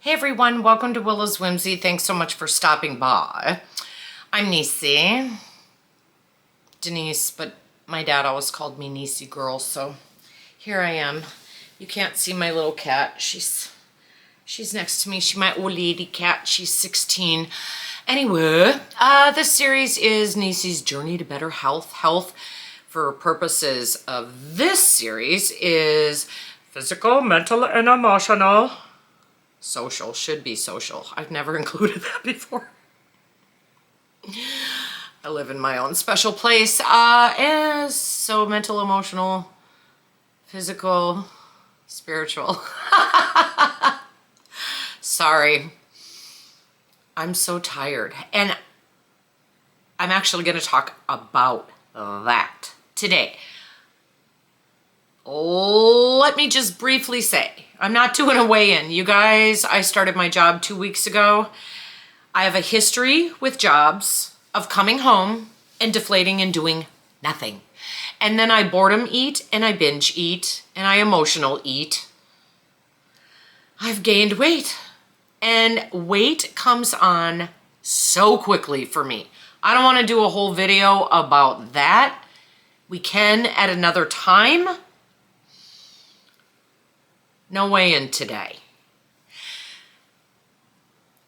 Hey everyone, welcome to Willow's Whimsy. Thanks so much for stopping by. I'm Neecie. Denise, but my dad always called me Neecie girl, so here I am. You can't see my little cat. She's next to me. She's my old lady cat. She's 16. Anyway, this series is Neecie's Journey to Better Health. Health, for purposes of this series, is physical, mental, and emotional. Social, should be social. I've never included that before. I live in my own special place. So mental, emotional, physical, spiritual. Sorry. I'm so tired. And I'm actually going to talk about that today. Let me just briefly say, I'm not doing a weigh-in. You guys, I started my job 2 weeks ago. I have a history with jobs of coming home and deflating and doing nothing. And then I boredom eat and I binge eat and I emotional eat. I've gained weight, and weight comes on so quickly for me. I don't want to do a whole video about that. We can at another time. No weigh-in today.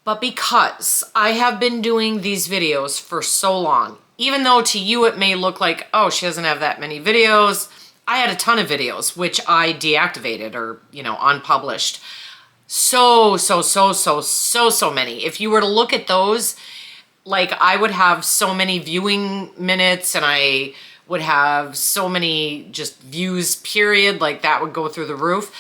But because I have been doing these videos for so long, even though to you it may look like, oh, she doesn't have that many videos, I had a ton of videos, which I deactivated or, unpublished. So many. If you were to look at those, like I would have so many viewing minutes and I would have so many just views, period, like that would go through the roof.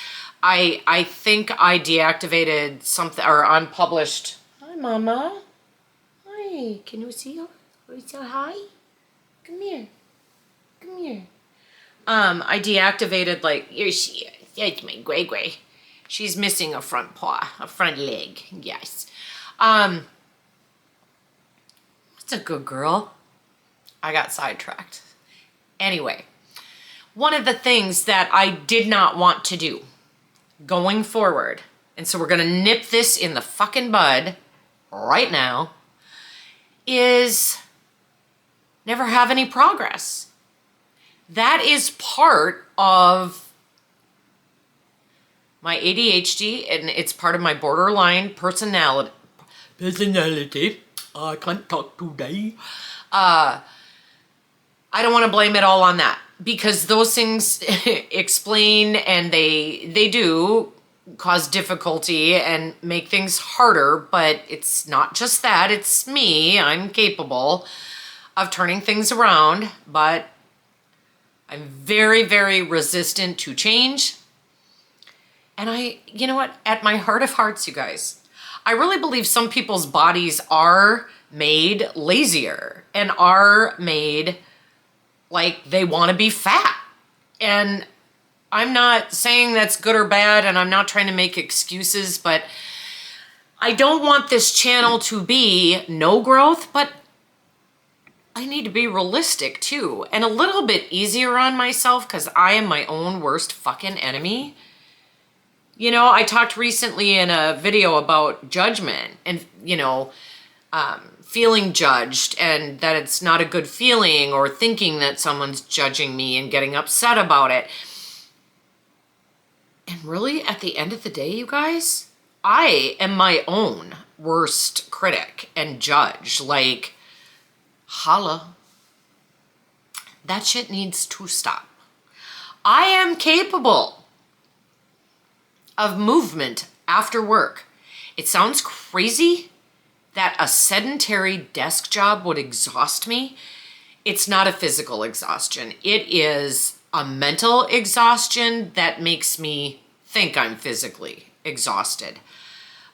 I think I deactivated something or unpublished. Hi, Mama. Hi. Can you see her? Will you say hi? Come here. Come here. I deactivated, like, here she is. That's my gray. She's missing a front paw, a front leg. Yes. That's a good girl. I got sidetracked. Anyway, one of the things that I did not want to do going forward, and so we're gonna nip this in the fucking bud right now, is never have any progress. That is part of my ADHD, and it's part of my borderline personality. I can't talk today. I don't want to blame it all on that, because those things explain and they do cause difficulty and make things harder, but it's not just that, it's me. I'm capable of turning things around, but I'm very resistant to change. And you know what, at my heart of hearts, you guys, I really believe some people's bodies are made lazier and are made like they want to be fat. And I'm not saying that's good or bad, and I'm not trying to make excuses, but I don't want this channel to be no growth, but I need to be realistic too, and a little bit easier on myself, because I am my own worst fucking enemy. I talked recently in a video about judgment and, feeling judged, and that it's not a good feeling, or thinking that someone's judging me and getting upset about it. And really, at the end of the day, you guys, I am my own worst critic and judge. Like, holla. That shit needs to stop. I am capable of movement after work. It sounds crazy that a sedentary desk job would exhaust me. It's not a physical exhaustion. It is a mental exhaustion that makes me think I'm physically exhausted.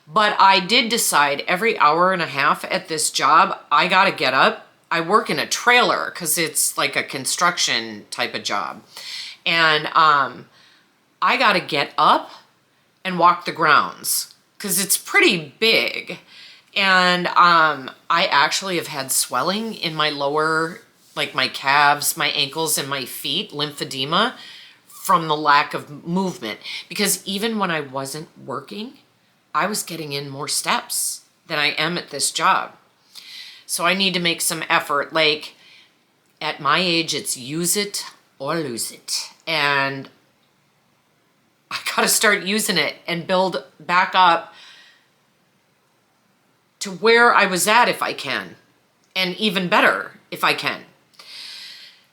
But I did decide every hour and a half at this job, I gotta get up. I work in a trailer because it's like a construction type of job. And I gotta get up and walk the grounds because it's pretty big. And I actually have had swelling in my lower, like my calves, my ankles, and my feet, lymphedema, from the lack of movement. Because even when I wasn't working, I was getting in more steps than I am at this job. So I need to make some effort. Like, at my age, it's use it or lose it. And I got to start using it and build back up to where I was at if I can, and even better if I can.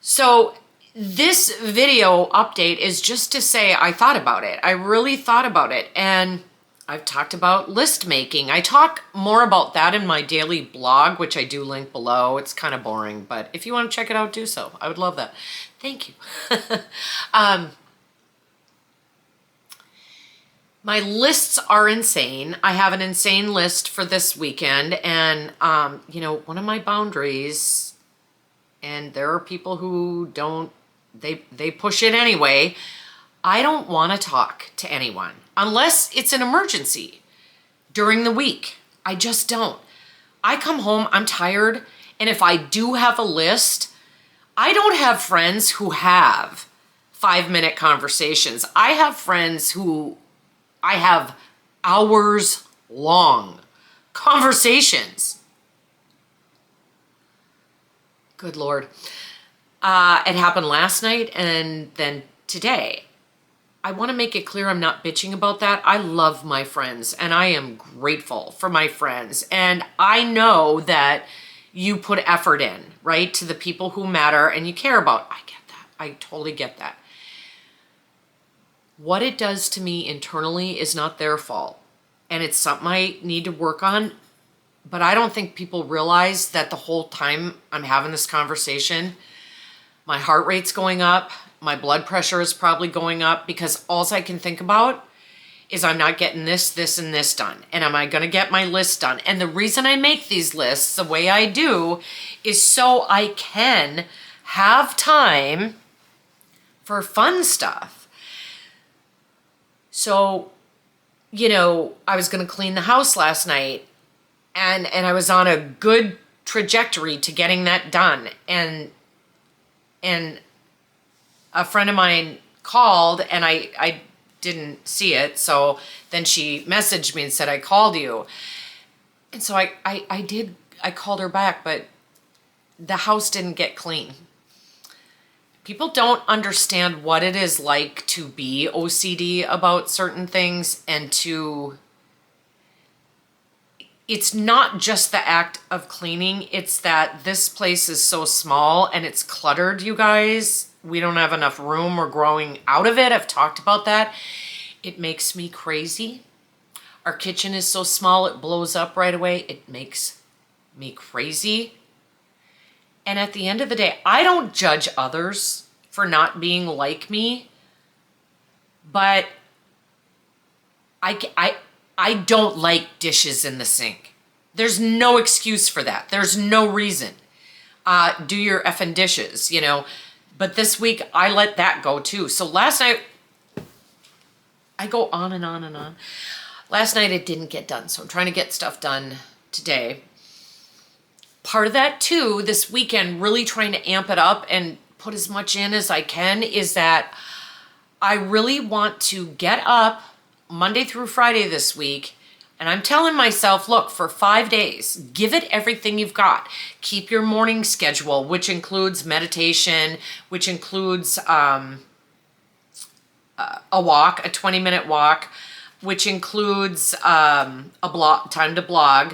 So this video update is just to say I thought about it. I really thought about it. And I've talked about list making. I talk more about that in my daily blog, which I do link below. It's kind of boring, but if you want to check it out, do so. I would love that. Thank you. My lists are insane. I have an insane list for this weekend, and you know, one of my boundaries, and there are people who don't, they push it anyway. I don't want to talk to anyone unless it's an emergency during the week. I just don't. I come home, I'm tired, and if I do have a list, I don't have friends who have 5-minute conversations. I have friends who I have hours long conversations. Good Lord. It happened last night and then today. I want to make it clear I'm not bitching about that. I love my friends and I am grateful for my friends. And I know that you put effort in, right, to the people who matter and you care about. I get that. I totally get that. What it does to me internally is not their fault. And it's something I need to work on. But I don't think people realize that the whole time I'm having this conversation, my heart rate's going up. My blood pressure is probably going up because all I can think about is I'm not getting this, this, and this done. And am I going to get my list done? And the reason I make these lists the way I do is so I can have time for fun stuff. So, you know, I was going to clean the house last night and I was on a good trajectory to getting that done. And a friend of mine called and I didn't see it. So then she messaged me and said, I called you. And so I called her back, but the house didn't get clean. People don't understand what it is like to be OCD about certain things and it's not just the act of cleaning. It's that this place is so small and it's cluttered, you guys. We don't have enough room. We're growing out of it. I've talked about that. It makes me crazy. Our kitchen is so small, it blows up right away. It makes me crazy. And at the end of the day, I don't judge others for not being like me, but I don't like dishes in the sink. There's no excuse for that. There's no reason. Do your effing dishes, you know. But this week, I let that go too. So last night, I go on and on and on. Last night, it didn't get done. So I'm trying to get stuff done today. Part of that too, this weekend, really trying to amp it up and put as much in as I can, is that I really want to get up Monday through Friday this week. And I'm telling myself, look, for 5 days, give it everything you've got. Keep your morning schedule, which includes meditation, which includes a walk, a 20-minute walk, which includes time to blog,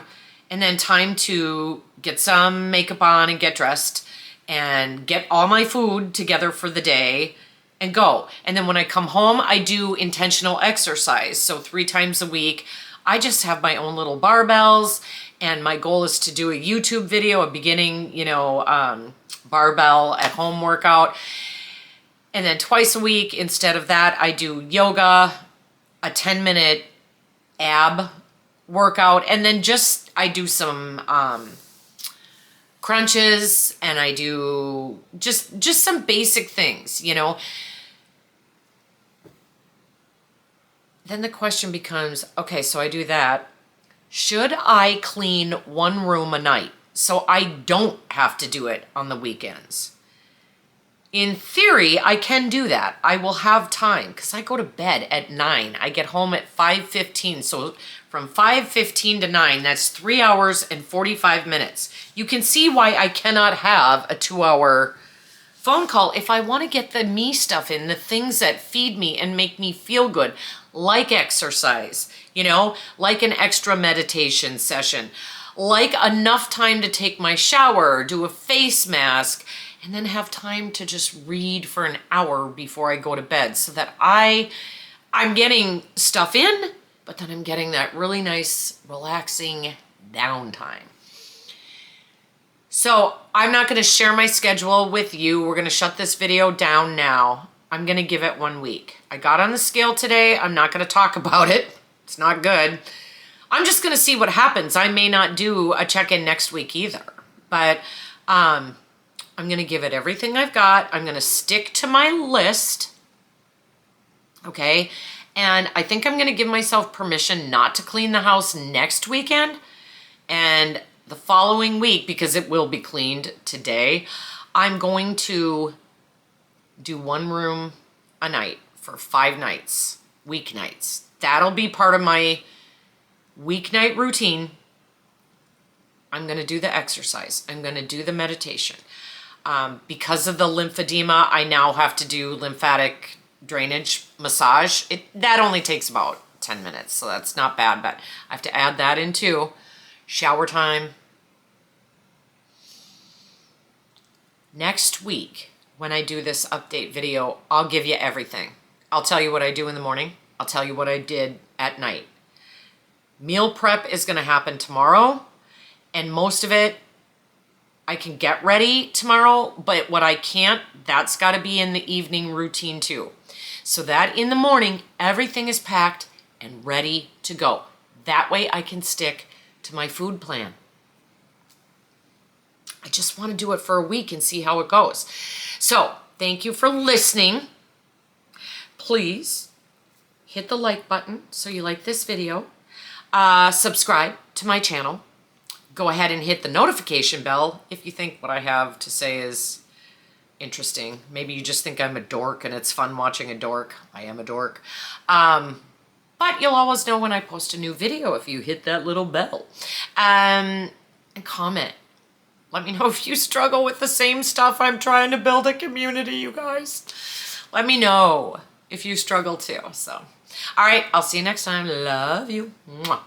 and then time to get some makeup on and get dressed and get all my food together for the day and go. And then when I come home, I do intentional exercise. So 3 times a week, I just have my own little barbells, and my goal is to do a YouTube video, a beginning, you know, barbell at home workout. And then twice a week, instead of that, I do yoga, a 10-minute ab workout, and then I do some crunches, and I do just some basic things, you know. Then the question becomes, okay, so I do that. Should I clean one room a night so I don't have to do it on the weekends? In theory, I can do that. I will have time because I go to bed at 9. I get home at 5:15. So from 5:15 to 9. That's 3 hours and 45 minutes. You can see why I cannot have a 2-hour phone call if I want to get the me stuff in, the things that feed me and make me feel good, like exercise, you know, like an extra meditation session, like enough time to take my shower, do a face mask, and then have time to just read for an hour before I go to bed, so that I'm getting stuff in, but then I'm getting that really nice, relaxing downtime. So I'm not gonna share my schedule with you. We're gonna shut this video down now. I'm gonna give it 1 week. I got on the scale today. I'm not gonna talk about it. It's not good. I'm just gonna see what happens. I may not do a check-in next week either, but I'm gonna give it everything I've got. I'm gonna stick to my list, okay? And I think I'm gonna give myself permission not to clean the house next weekend, and the following week, because it will be cleaned today, I'm going to do 1 room a night for 5 nights, weeknights. That'll be part of my weeknight routine. I'm gonna do the exercise. I'm gonna do the meditation. Because of the lymphedema, I now have to do lymphatic drainage massage. That only takes about 10 minutes, so that's not bad, but I have to add that in too. Shower time. Next week, when I do this update video, I'll give you everything. I'll tell you what I do in the morning. I'll tell you what I did at night. Meal prep is gonna happen tomorrow, and most of it I can get ready tomorrow, but what I can't, that's gotta be in the evening routine too. So that in the morning, everything is packed and ready to go. That way I can stick to my food plan. I just want to do it for a week and see how it goes. So thank you for listening. Please hit the like button so you like this video. Subscribe to my channel. Go ahead and hit the notification bell if you think what I have to say is interesting. Maybe you just think I'm a dork and it's fun watching a dork. I am a dork. But you'll always know when I post a new video if you hit that little bell. And comment. Let me know if you struggle with the same stuff. I'm trying to build a community, you guys. Let me know if you struggle too. So, all right, I'll see you next time. Love you. Mwah.